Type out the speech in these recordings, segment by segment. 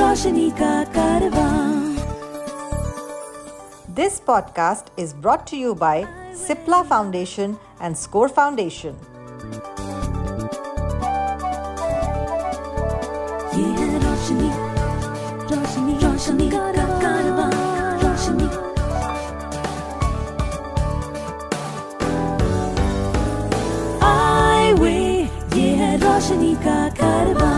रोशनी का कारवां. This podcast is brought to you by Cipla Foundation and Score Foundation. ये है रोशनी, रोशनी, रोशनी का कारवां, रोशनी. Eyeway, ये है रोशनी का कारवां.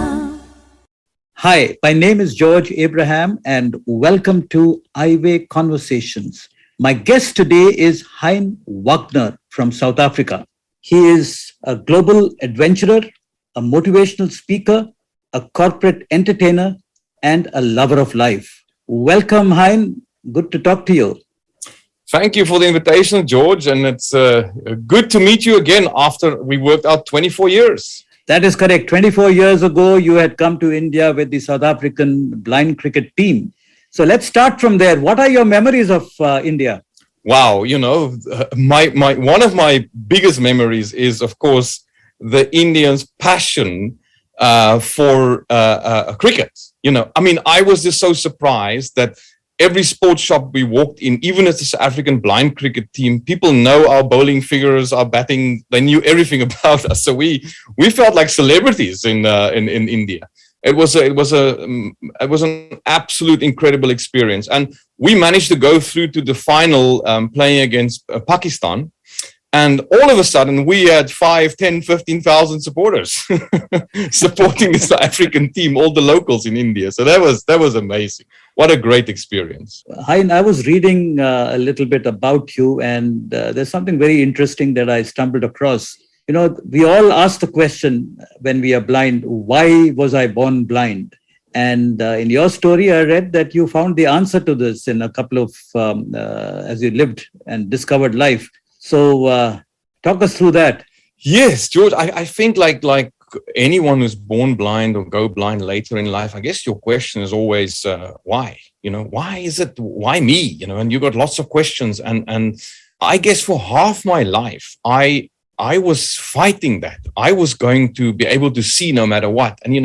Hi, my name is George Abraham and welcome to Eyeway Conversations. My guest today is Hein Wagner from South Africa. He is a global adventurer, a motivational speaker, a corporate entertainer, and a lover of life. Welcome, Hein. Good to talk to you. Thank you for the invitation, George. And it's good to meet you again after we worked out 24 years. That is correct. 24 years ago, you had come to India with the South African blind cricket team. So let's start from there. What are your memories of India? Wow, my one of my biggest memories is, of course, the Indians' passion for cricket. I was just so surprised that every sports shop we walked in, even as the South African blind cricket team, people know our bowling figures, our batting. They knew everything about us. So we felt like celebrities in India. It was an absolute incredible experience, and we managed to go through to the final, playing against Pakistan. And all of a sudden, we had 5, 10, 15,000 supporters supporting the South African team, all the locals in India. So that was amazing. What a great experience. Hein, I was reading a little bit about you, and there's something very interesting that I stumbled across. We all ask the question when we are blind, why was I born blind? And in your story, I read that you found the answer to this in a couple of, as you lived and discovered life. So talk us through that. Yes, George, I think like anyone who's born blind or go blind later in life, I guess your question is always why? Why is it? Why me? And you got lots of questions. And I guess for half my life, I was fighting that. I was going to be able to see no matter what. And,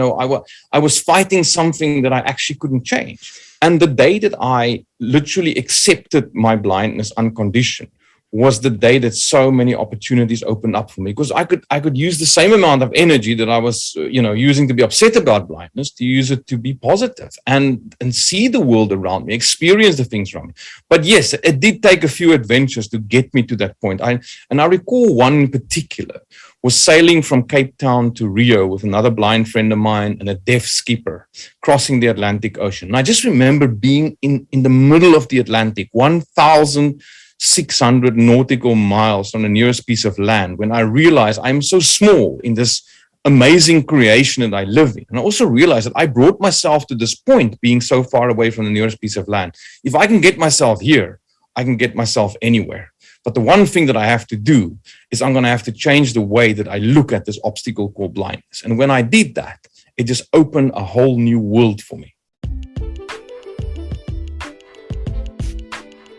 I was fighting something that I actually couldn't change. And the day that I literally accepted my blindness unconditioned was the day that so many opportunities opened up for me, because I could use the same amount of energy that I was, using to be upset about blindness, to use it to be positive and see the world around me, experience the things around me. But yes, it did take a few adventures to get me to that point. I recall one in particular was sailing from Cape Town to Rio with another blind friend of mine and a deaf skipper crossing the Atlantic Ocean. And I just remember being in the middle of the Atlantic, 1,600 nautical miles from the nearest piece of land, when I realized I'm so small in this amazing creation that I live in. And I also realized that I brought myself to this point, being so far away from the nearest piece of land. If I can get myself here, I can get myself anywhere. But the one thing that I have to do is I'm going to have to change the way that I look at this obstacle called blindness. And when I did that, it just opened a whole new world for me.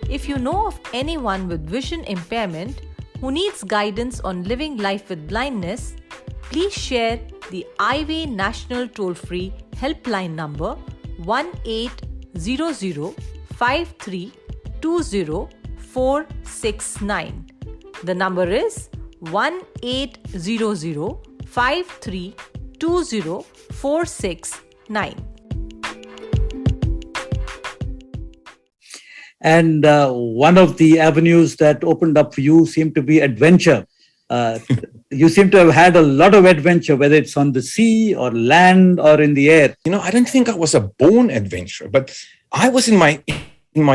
If you know of anyone with vision impairment who needs guidance on living life with blindness, please share the Eyeway National Toll-Free Helpline number 1-800-5320-469. The number is 1-800-5320-469. And one of the avenues that opened up for you seemed to be adventure. You seem to have had a lot of adventure, whether it's on the sea or land or in the air. I don't think I was a born adventurer, but I was in my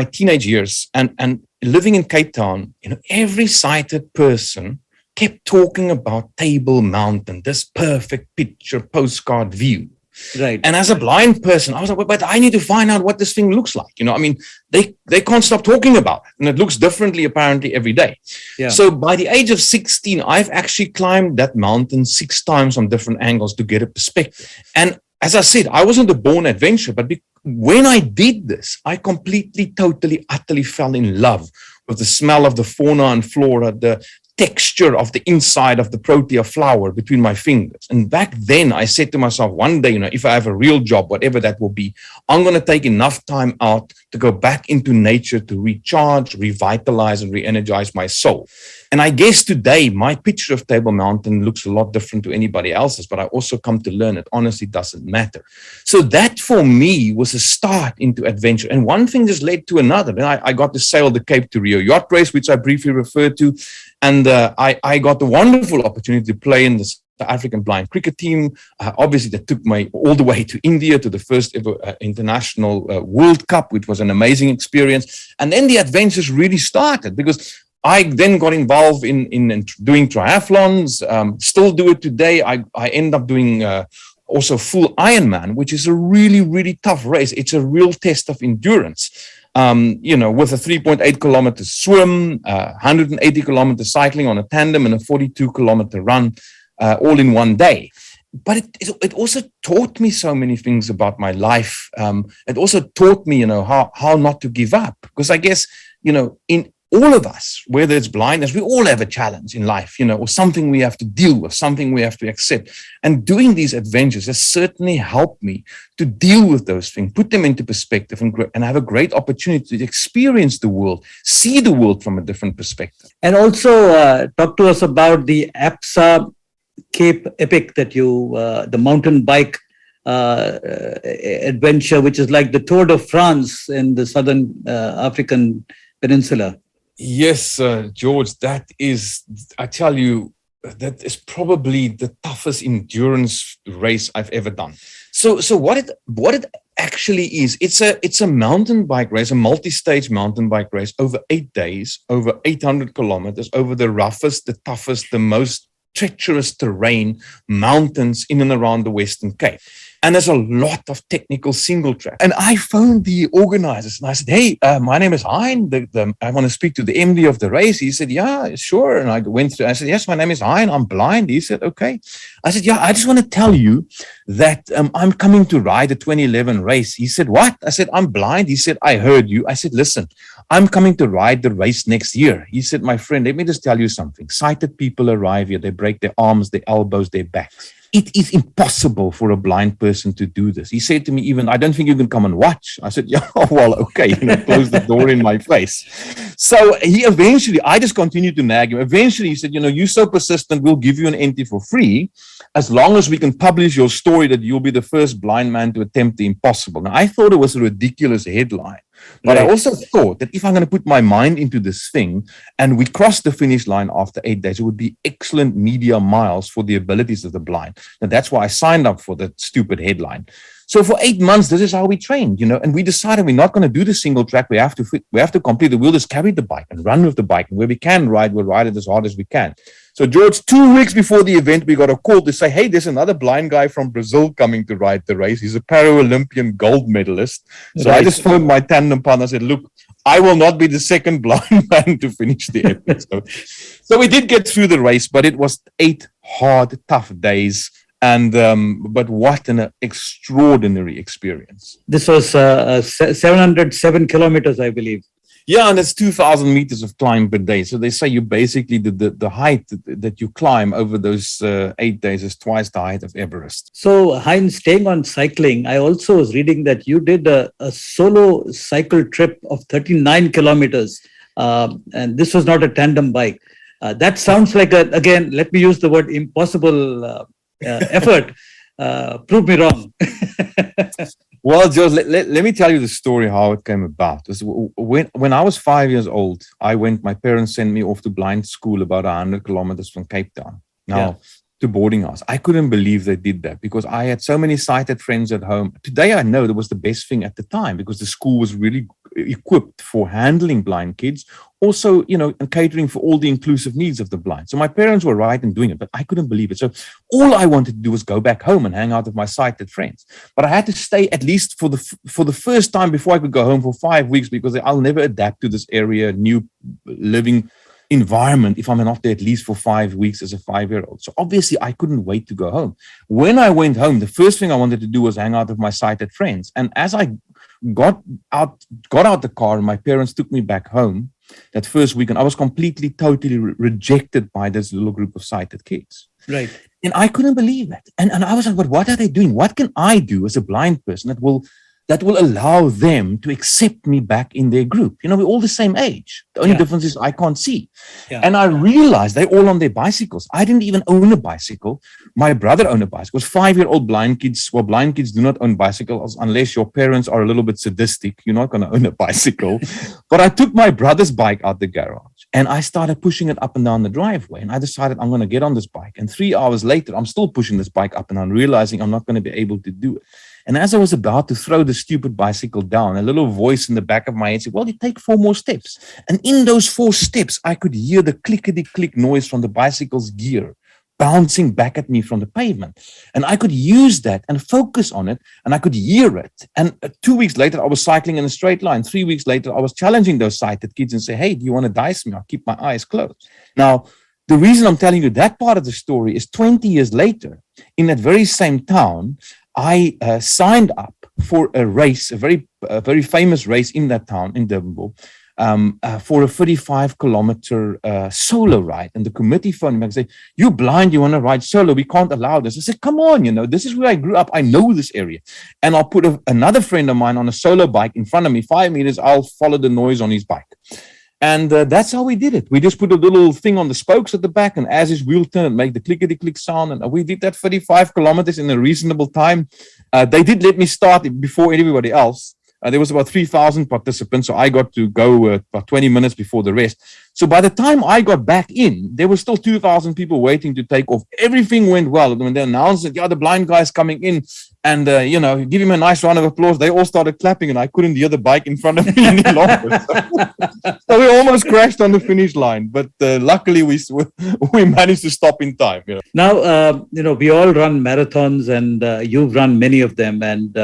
teenage years and living in Cape Town. Every sighted person kept talking about Table Mountain, this perfect picture postcard view. Right. And as a blind person, I was like, but I need to find out what this thing looks like. They can't stop talking about it. And it looks differently, apparently, every day. Yeah. So by the age of 16, I've actually climbed that mountain 6 times from different angles to get a perspective. And as I said, I wasn't a born adventurer, but when I did this, I completely, totally, utterly fell in love with the smell of the fauna and flora, the texture of the inside of the protea flower between my fingers. And back then I said to myself, one day, if I have a real job, whatever that will be, I'm going to take enough time out to go back into nature to recharge, revitalize, and re-energize my soul. And I guess today my picture of Table Mountain looks a lot different to anybody else's, but I also come to learn it honestly doesn't matter. So that for me was a start into adventure. And one thing just led to another. Then I got to sail the Cape to Rio Yacht race, which I briefly referred to. And I got the wonderful opportunity to play in the African blind cricket team. Obviously, that took me all the way to India to the first ever international World Cup, which was an amazing experience. And then the adventures really started because I then got involved in doing triathlons, still do it today. I end up doing also full Ironman, which is a really, really tough race. It's a real test of endurance. With a 3.8 kilometer swim, 180 kilometer cycling on a tandem, and a 42 kilometer run, all in one day. But it also taught me so many things about my life. It also taught me, how not to give up. Because I guess, in all of us, whether it's blindness, we all have a challenge in life, or something we have to deal with, something we have to accept. And doing these adventures has certainly helped me to deal with those things, put them into perspective, and have a great opportunity to experience the world, see the world from a different perspective. And also talk to us about the Absa Cape Epic that the mountain bike adventure, which is like the Tour de France in the southern African peninsula. Yes, George, I tell you, that is probably the toughest endurance race I've ever done. So what it actually is, it's a mountain bike race, a multi-stage mountain bike race over 8 days, over 800 kilometers, over the roughest, the toughest, the most treacherous terrain, mountains in and around the Western Cape. And there's a lot of technical single track. And I phoned the organizers and I said, hey, my name is Hein. I want to speak to the MD of the race. He said, yeah, sure. And I went through, I said, yes, my name is Hein. I'm blind. He said, okay. I said, yeah, I just want to tell you that I'm coming to ride the 2011 race. He said, what? I said, I'm blind. He said, I heard you. I said, listen, I'm coming to ride the race next year. He said, my friend, let me just tell you something. Sighted people arrive here. They break their arms, their elbows, their backs. It is impossible for a blind person to do this. He said to me, even, I don't think you can come and watch. I said, yeah, well, okay, close the door in my face. So I just continued to nag him. Eventually he said, you're so persistent, we'll give you an entry for free as long as we can publish your story that you'll be the first blind man to attempt the impossible. Now, I thought it was a ridiculous headline. But right. I also thought that if I'm going to put my mind into this thing and we cross the finish line after 8 days, it would be excellent media miles for the abilities of the blind. And that's why I signed up for that stupid headline. So for 8 months, this is how we trained, and we decided we're not going to do the single track. We have to complete. We'll just carry the bike and run with the bike. And where we can ride, we'll ride it as hard as we can. So, George, 2 weeks before the event, we got a call to say, hey, there's another blind guy from Brazil coming to ride the race. He's a Paralympian gold medalist. So right. I just phoned my tandem partner and said, look, I will not be the second blind man to finish the epic. So we did get through the race, but it was 8 hard, tough days. And but what an extraordinary experience. This was 707 kilometers, I believe. Yeah, and it's 2,000 meters of climb per day. So they say you basically, the height that you climb over those 8 days is twice the height of Everest. So, Hein, staying on cycling, I also was reading that you did a solo cycle trip of 39 kilometers. And this was not a tandem bike. That sounds like, again, let me use the word impossible effort. Prove me wrong. Well, George, let me tell you the story how it came about. When I was 5 years old, my parents sent me off to blind school about 100 kilometers from Cape Town. To boarding house. I couldn't believe they did that because I had so many sighted friends at home. Today, I know that was the best thing at the time because the school was really equipped for handling blind kids, also, and catering for all the inclusive needs of the blind. So my parents were right in doing it, but I couldn't believe it. So all I wanted to do was go back home and hang out with my sighted friends. But I had to stay at least for the first time before I could go home for 5 weeks because I'll never adapt to this area, new living environment if I'm not there at least for 5 weeks as a 5-year-old. So obviously I couldn't wait to go home. When I went home, the first thing I wanted to do was hang out with my sighted friends. And as I got out the car and my parents took me back home, that first weekend, I was completely, totally rejected by this little group of sighted kids. Right. And I couldn't believe it. And I was like, but what are they doing? What can I do as a blind person that will allow them to accept me back in their group? You know, we're all the same age. The only difference is I can't see. Yeah. And I realized they're all on their bicycles. I didn't even own a bicycle. My brother owned a bicycle. It was 5-year-old blind kids. Well, blind kids do not own bicycles unless your parents are a little bit sadistic. You're not going to own a bicycle. But I took my brother's bike out the garage and I started pushing it up and down the driveway. And I decided I'm going to get on this bike. And 3 hours later, I'm still pushing this bike up and down, realizing I'm not going to be able to do it. And as I was about to throw the stupid bicycle down, a little voice in the back of my head said, well, you take 4 more steps. And in those 4 steps, I could hear the clickety-click noise from the bicycle's gear bouncing back at me from the pavement. And I could use that and focus on it, and I could hear it. And 2 weeks later, I was cycling in a straight line. 3 weeks later, I was challenging those sighted kids and say, hey, do you want to dice me? I'll keep my eyes closed. Now, the reason I'm telling you that part of the story is 20 years later, in that very same town, I signed up for a race, a very famous race in that town, in Durbanville, for a 35-kilometer solo ride. And the committee phoned me and said, you're blind, you want to ride solo? We can't allow this. I said, come on, this is where I grew up. I know this area. And I'll put another friend of mine on a solo bike in front of me, 5 meters. I'll follow the noise on his bike. And that's how we did it. We just put a little thing on the spokes at the back, and as his wheel turned, it made the clickety-click sound. And we did that 35 kilometers in a reasonable time. They did let me start it before everybody else. There was about 3,000 participants, so I got to go about 20 minutes before the rest. So by the time I got back in, there were still 2,000 people waiting to take off. Everything went well. When they announced that, the blind guy's coming in, and, give him a nice round of applause, they all started clapping, and I couldn't hear the bike in front of me any longer. So we almost crashed on the finish line, but luckily we managed to stop in time. Now, we all run marathons, and you've run many of them, and,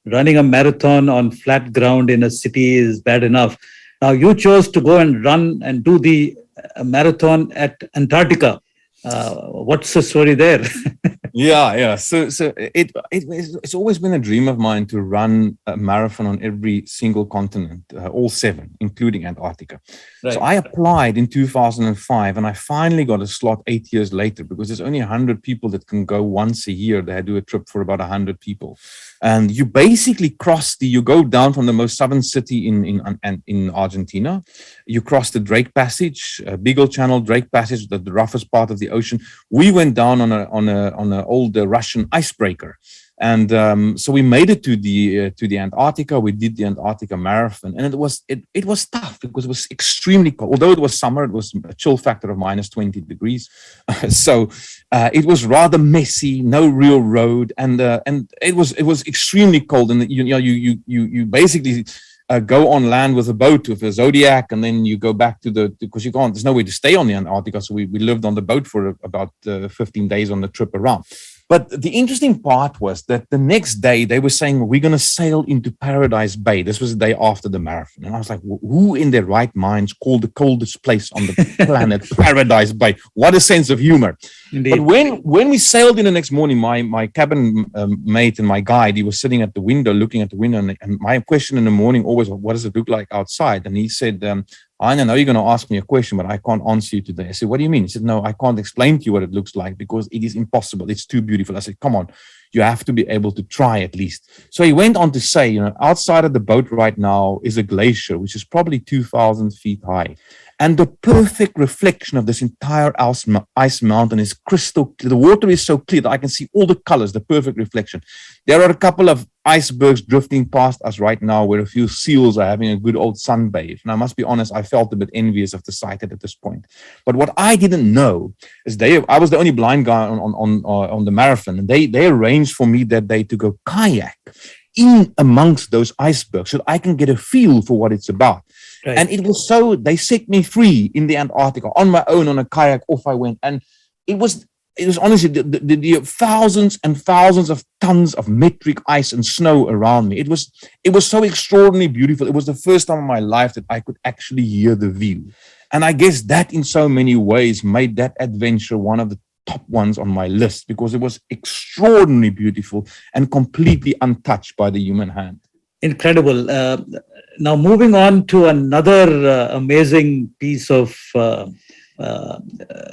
running a marathon on flat ground in a city is bad enough. Now, you chose to go and run and do the marathon at Antarctica. What's the story there? Yeah. So it's always been a dream of mine to run a marathon on every single continent, all 7, including Antarctica. Right. So I applied in 2005, and I finally got a slot 8 years later, because there's only 100 people that can go once a year. They do a trip for about 100 people. And you basically you go down from the most southern city in Argentina. You cross the Drake Passage, Beagle Channel, Drake Passage, the roughest part of the ocean. We went down on an old Russian icebreaker. And so we made it to the Antarctica. We did the Antarctica Marathon, and it was tough because it was extremely cold. Although it was summer, it was a chill factor of minus 20 degrees. So it was rather messy, no real road, and it was extremely cold. And you basically go on land with a boat, with a Zodiac, and then you go back because there's no way to stay on the Antarctica. So we lived on the boat for about 15 days on the trip around. But the interesting part was that the next day they were saying, we're going to sail into Paradise Bay. This was the day after the marathon. And I was like, who in their right minds called the coldest place on the planet Paradise Bay? What a sense of humor. Indeed. But when we sailed in the next morning, my cabin mate and my guide, he was sitting at the window, looking at the window. And my question in the morning always, what does it look like outside? And he said, I know you're going to ask me a question, but I can't answer you today. I said, what do you mean? He said, no, I can't explain to you what it looks like because it is impossible. It's too beautiful. I said, come on, you have to be able to try at least. So he went on to say, outside of the boat right now is a glacier, which is probably 2,000 feet high. And the perfect reflection of this entire ice mountain is crystal clear. The water is so clear that I can see all the colors, the perfect reflection. There are a couple of icebergs drifting past us right now where a few seals are having a good old sunbathe. And I must be honest, I felt a bit envious of the sight at this point. But what I didn't know is I was the only blind guy on the marathon, and they arranged for me that day to go kayak in amongst those icebergs so that I can get a feel for what it's about. Right. And it was they set me free in the Antarctica on my own on a kayak. Off I went, and it was honestly the thousands and thousands of tons of metric ice and snow around me. It was so extraordinarily beautiful. It was the first time in my life that I could actually hear the view, and I guess that in so many ways made that adventure one of the top ones on my list because it was extraordinarily beautiful and completely untouched by the human hand. Incredible. Now, moving on to another amazing piece of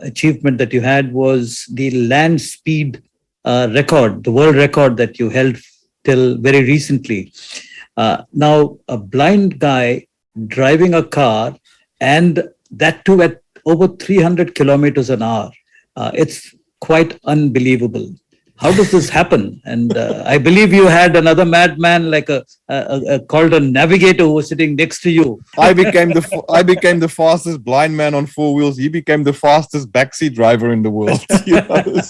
achievement that you had was the land speed record, the world record that you held till very recently. Now, a blind guy driving a car, and that too at over 300 kilometers an hour. It's quite unbelievable. How does this happen? And I believe you had another madman, like called a navigator, who was sitting next to you. I became the fastest blind man on four wheels. He became the fastest backseat driver in the world. You know?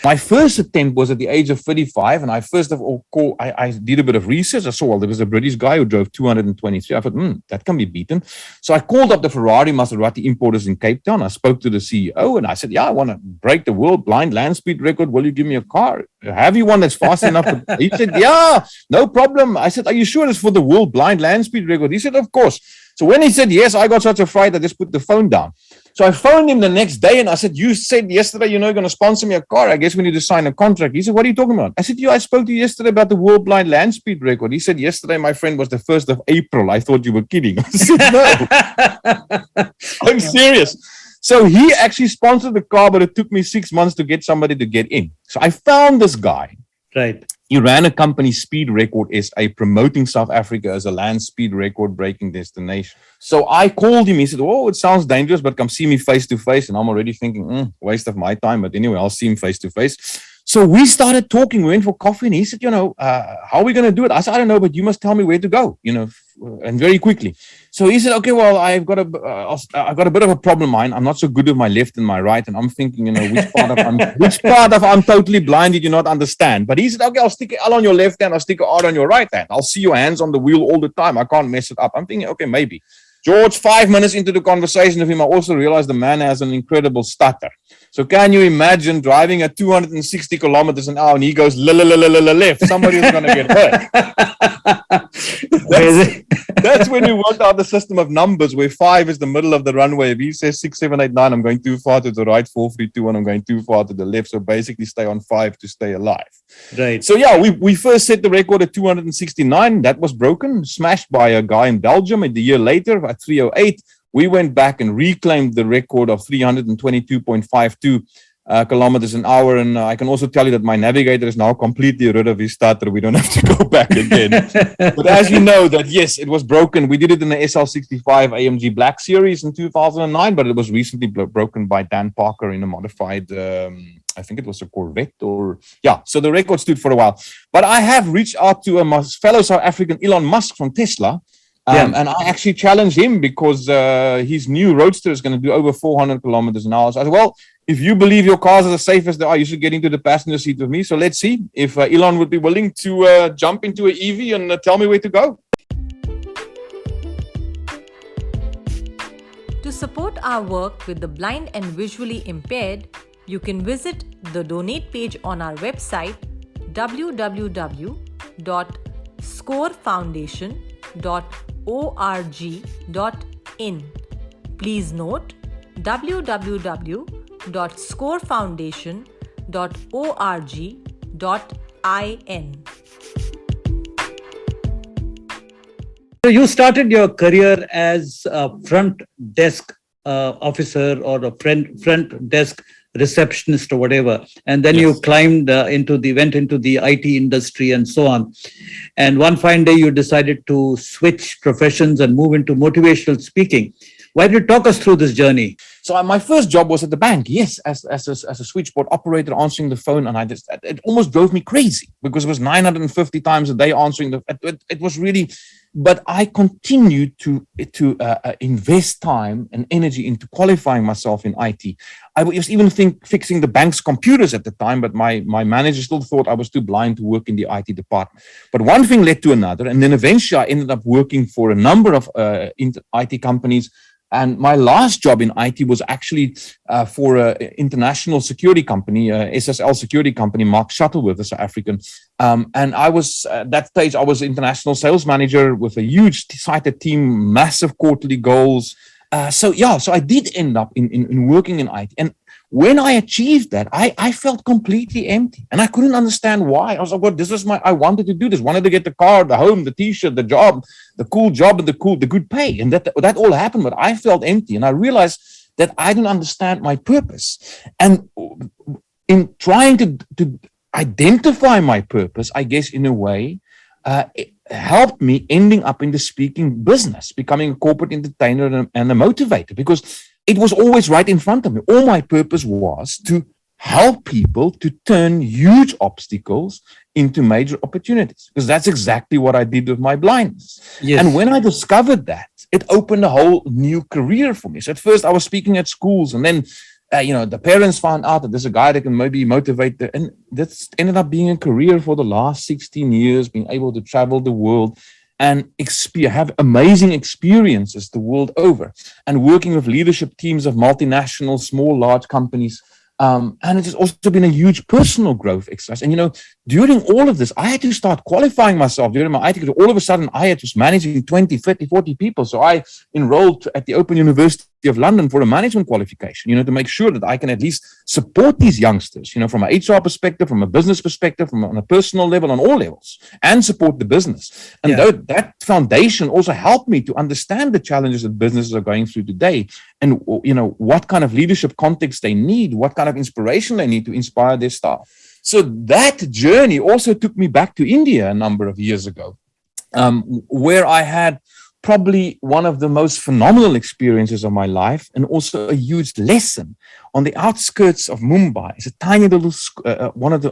My first attempt was at the age of 35, and I first of all I did a bit of research. I saw, well, there was a British guy who drove 223. I thought, that can be beaten. So I called up the Ferrari Maserati importers in Cape Town. I spoke to the CEO, and I said, I want to break the world blind land speed record. Will you give me a car? Have you one that's fast enough? He said, yeah, no problem. I said, are you sure it's for the world blind land speed record? He said, of course. So when he said yes, I got such a fright, I just put the phone down. So I phoned him the next day and I said, you said yesterday you're not going to sponsor me a car. I guess we need to sign a contract. He said, what are you talking about? I said, I spoke to you yesterday about the world blind land speed record. He said, yesterday, my friend, was the 1st of April. I thought you were kidding. I said, no, I'm serious. So he actually sponsored the car, but it took me 6 months to get somebody to get in. So I found this guy. Right. He ran a company, Speed Record SA, promoting South Africa as a land speed record breaking destination. So I called him. He said, it sounds dangerous, but come see me face to face. And I'm already thinking, waste of my time. But anyway, I'll see him face to face. So we started talking. We went for coffee, and he said, how are we going to do it? I said, I don't know, but you must tell me where to go, and very quickly. So he said, okay, well, I've got a bit of a problem. I'm not so good with my left and my right. And I'm thinking, which part of I'm totally blind did you not understand? But he said, okay, I'll stick an L on your left hand. I'll stick an R on your right hand. I'll see your hands on the wheel all the time. I can't mess it up. I'm thinking, okay, maybe. George, 5 minutes into the conversation with him, I also realized the man has an incredible stutter. So can you imagine driving at 260 kilometers an hour and he goes left? Somebody is going to get hurt. That's when we worked out the system of numbers, where 5 is the middle of the runway. If he says 6, 7, 8, 9, I'm going too far to the right, 4, 3, 2, 1, I'm going too far to the left. So basically stay on 5 to stay alive. Right. So we first set the record at 269. That was broken, smashed by a guy in Belgium. And the year later, at 308, we went back and reclaimed the record of 322.52 kilometers an hour. And I can also tell you that my navigator is now completely rid of his stutter. We don't have to go back again. But as you know, that yes, it was broken. We did it in the SL65 AMG Black Series in 2009, but it was recently broken by Dan Parker in a modified, I think it was a Corvette so the record stood for a while. But I have reached out to a fellow South African, Elon Musk from Tesla. And I actually challenged him because his new Roadster is going to do over 400 kilometers an hour. So I said, well, if you believe your cars are the safest they are, you should get into the passenger seat with me. So let's see if Elon would be willing to jump into an EV and tell me where to go. To support our work with the blind and visually impaired, you can visit the donate page on our website www.scorefoundation.org.in. Please note www.scorefoundation.org.in. So you started your career as a front desk officer or a front desk receptionist or whatever, and then you climbed went into the IT industry and so on. And one fine day you decided to switch professions and move into motivational speaking. Why don't you talk us through this journey? So my first job was at the bank, yes, as a switchboard operator answering the phone, and it almost drove me crazy because it was 950 times a day answering it was really. But I continued to invest time and energy into qualifying myself in IT. I was even fixing the bank's computers at the time, but my manager still thought I was too blind to work in the IT department. But one thing led to another, and then eventually I ended up working for a number of IT companies. And my last job in IT was actually for an international security company, SSL security company, Mark Shuttleworth, a South African. And I was, at that stage, I was international sales manager with a huge sighted team, massive quarterly goals. So I did end up in working in IT. And when I achieved that, I felt completely empty, and I couldn't understand why. I was like, well, I wanted to do this, wanted to get the car, the home, the t-shirt, the job, the cool job, and the good pay. And that all happened, but I felt empty. And I realized that I didn't understand my purpose. And in trying to identify my purpose, I guess in a way, it helped me ending up in the speaking business, becoming a corporate entertainer and a motivator, because it was always right in front of me. All my purpose was to help people to turn huge obstacles into major opportunities, because that's exactly what I did with my blindness. Yes. And when I discovered that, it opened a whole new career for me. So at first I was speaking at schools, and then the parents found out that there's a guy that can maybe motivate them. And that's ended up being a career for the last 16 years, being able to travel the world and have amazing experiences the world over, and working with leadership teams of multinational, small, large companies. And it has also been a huge personal growth exercise. And, during all of this, I had to start qualifying myself during my IT. All of a sudden, I was managing 20, 30, 40 people. So I enrolled at the Open University of London for a management qualification, to make sure that I can at least support these youngsters, from an HR perspective, from a business perspective, on a personal level, on all levels, and support the business. And that foundation also helped me to understand the challenges that businesses are going through today, and, what kind of leadership context they need, what kind of inspiration they need to inspire their staff. So that journey also took me back to India a number of years ago, where I had probably one of the most phenomenal experiences of my life, and also a huge lesson. On the outskirts of Mumbai, it's a tiny little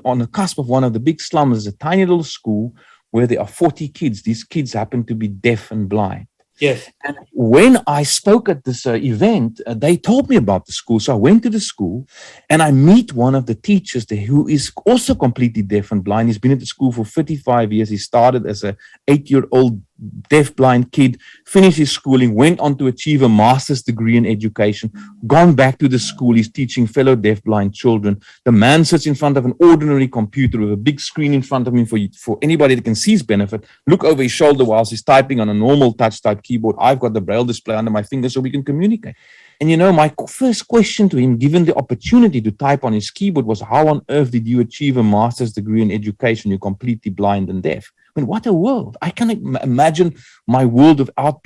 on the cusp of one of the big slums, is a tiny little school where there are 40 kids. These kids happen to be deaf and blind. Yes. And when I spoke at this event, they told me about the school. So I went to the school, and I meet one of the teachers there, who is also completely deaf and blind. He's been at the school for 35 years. He started as an 8-year-old deaf-blind kid, finished his schooling, went on to achieve a master's degree in education, gone back to the school. He's teaching fellow deaf-blind children. The man sits in front of an ordinary computer with a big screen in front of him for anybody that can see his benefit. Look over his shoulder whilst he's typing on a normal touch-type keyboard. I've got the braille display under my finger so we can communicate. And my first question to him, given the opportunity to type on his keyboard, was, how on earth did you achieve a master's degree in education? You're completely blind and deaf. I mean, what a world. I can't imagine my world without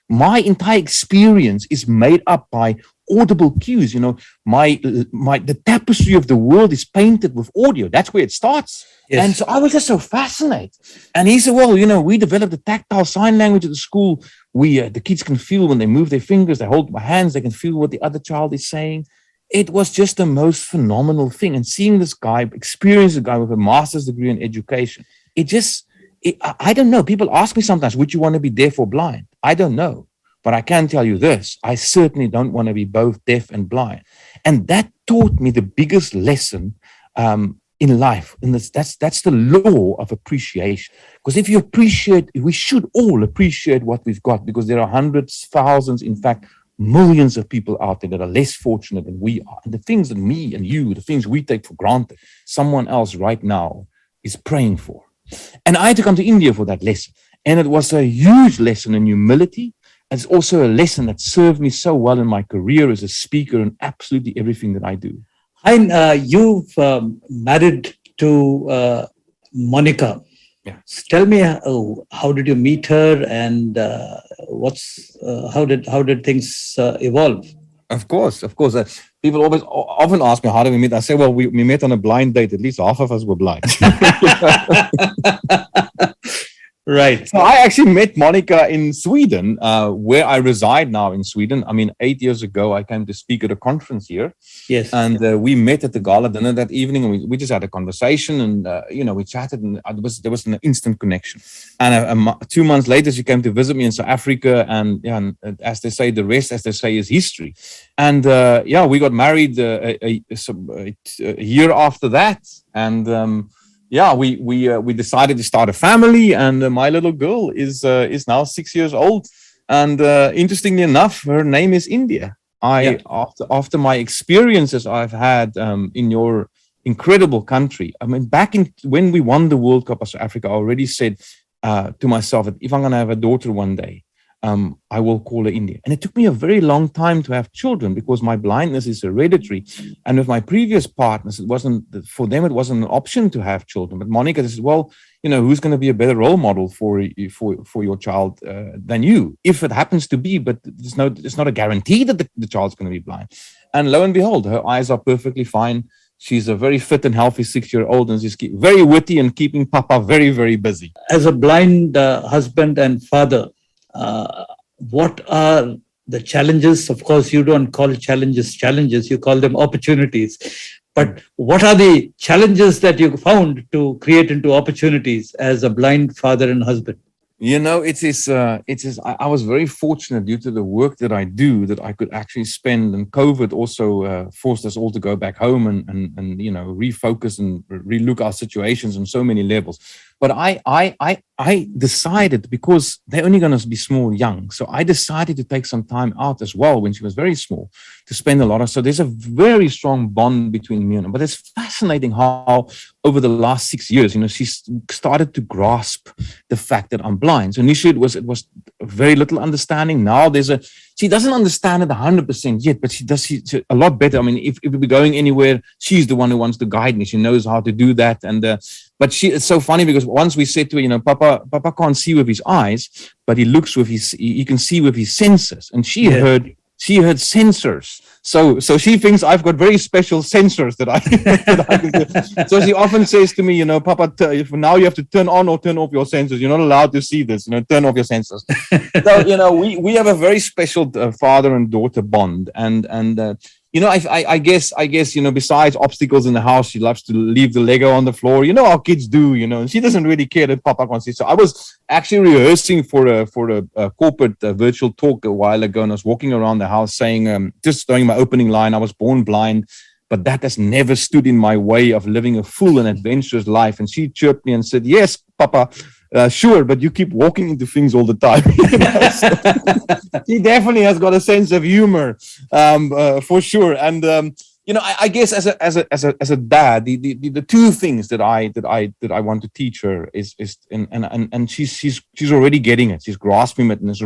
my entire experience is made up by audible cues. The tapestry of the world is painted with audio. That's where it starts. Yes. And so I was just so fascinated. And he said, well, we developed a tactile sign language at the school. The kids can feel when they move their fingers, they hold my hands, they can feel what the other child is saying. It was just the most phenomenal thing. And seeing this guy, experience a guy with a master's degree in education, I don't know. People ask me sometimes, would you want to be deaf or blind? I don't know. But I can tell you this, I certainly don't want to be both deaf and blind. And that taught me the biggest lesson in life. And that's the law of appreciation. Because if you appreciate, we should all appreciate what we've got, because there are hundreds, thousands, in fact, millions of people out there that are less fortunate than we are. And the things that me and you, the things we take for granted, someone else right now is praying for. And I had to come to India for that lesson. And it was a huge lesson in humility. It's also a lesson that served me so well in my career as a speaker and absolutely everything that I do. Hein, you've married to Monica. Yeah. So tell me, how did you meet her, and how did things evolve? Of course. People often ask me, how did we meet? I say, well, we met on a blind date. At least half of us were blind. Right. So I actually met Monica in Sweden, where I reside now in Sweden. I mean, 8 years ago, I came to speak at a conference here. Yes. And we met at the gala dinner that evening, and we just had a conversation, and we chatted, and there was an instant connection. And 2 months later, she came to visit me in South Africa, and as they say, the rest, as they say, is history. And we got married a year after that, and we decided to start a family, and my little girl is now 6 years old. And interestingly enough, her name is India. After my experiences I've had in your incredible country, I mean, when we won the World Cup of South Africa, I already said to myself that if I'm going to have a daughter one day, I will call her India. And it took me a very long time to have children because my blindness is hereditary. And with my previous partners, it wasn't an option to have children. But Monica said, well, who's going to be a better role model for your child than you, if it happens to be, but it's not a guarantee that the child's going to be blind. And lo and behold, her eyes are perfectly fine. She's a very fit and healthy 6-year-old, and she's very witty and keeping Papa very, very busy. As a blind husband and father, what are the challenges? Of course, you don't call challenges, you call them opportunities. But what are the challenges that you found to create into opportunities as a blind father and husband? It is. I was very fortunate due to the work that I do that I could actually spend, and COVID also forced us all to go back home and refocus and relook our situations on so many levels. But I decided, because they're only going to be small, young, so I decided to take some time out as well when she was very small to spend a lot of. So there's a very strong bond between me and her. But it's fascinating how over the last 6 years, she started to grasp the fact that I'm blind. So initially it was very little understanding. Now she doesn't understand it 100% yet, but she does a lot better. I mean, if we're going anywhere, she's the one who wants to guide me. She knows how to do that. And but it's so funny because once we said to her, Papa can't see with his eyes, but he looks with he can see with his senses. And she heard sensors. So she thinks I've got very special sensors that I can do. So she often says to me, Papa, now you have to turn on or turn off your sensors. You're not allowed to see this, turn off your sensors. So, we have a very special father and daughter bond. And I guess, besides obstacles in the house, she loves to leave the Lego on the floor. How kids do, and she doesn't really care that Papa can't see. So I was actually rehearsing for a corporate virtual talk a while ago, and I was walking around the house saying, just throwing my opening line, I was born blind, but that has never stood in my way of living a full and adventurous life. And she chirped me and said, yes, Papa, sure, but you keep walking into things all the time. So he definitely has got a sense of humor, for sure. And I guess as a dad, the two things that I want to teach her is and she's already getting it. She's grasping it, and it's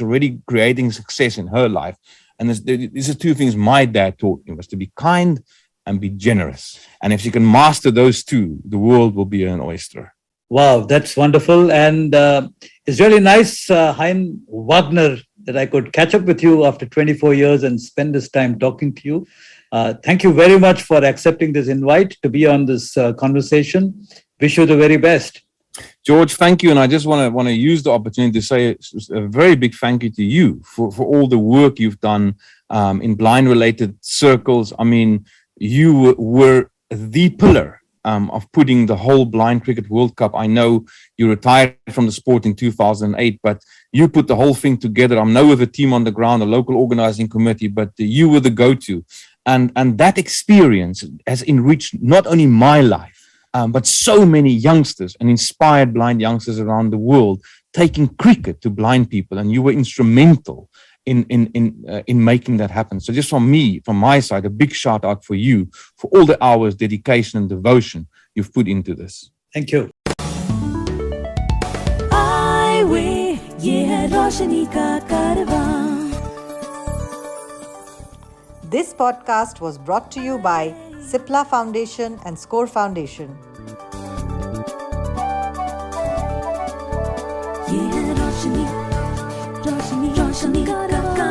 already creating success in her life. And these are two things my dad taught me, was to be kind and be generous. And if she can master those two, the world will be an oyster. Wow, that's wonderful. And it's really nice, Hein Wagner, that I could catch up with you after 24 years and spend this time talking to you. Thank you very much for accepting this invite to be on this conversation. Wish you the very best. George, thank you. And I just want to use the opportunity to say a very big thank you to you for all the work you've done in blind-related circles. I mean, you were the pillar of putting the whole Blind Cricket World Cup. I know you retired from the sport in 2008, but you put the whole thing together. I'm now with a team on the ground, a local organizing committee, but you were the go-to. And that experience has enriched not only my life, but so many youngsters and inspired blind youngsters around the world, taking cricket to blind people. And you were instrumental in making that happen. So just from my side, a big shout out for you for all the hours, dedication and devotion you've put into this. Thank you. Eyeway, ye hai roshni ka karvan. This podcast was brought to you by Cipla Foundation and Score Foundation. Ye hai roshni ka karvan.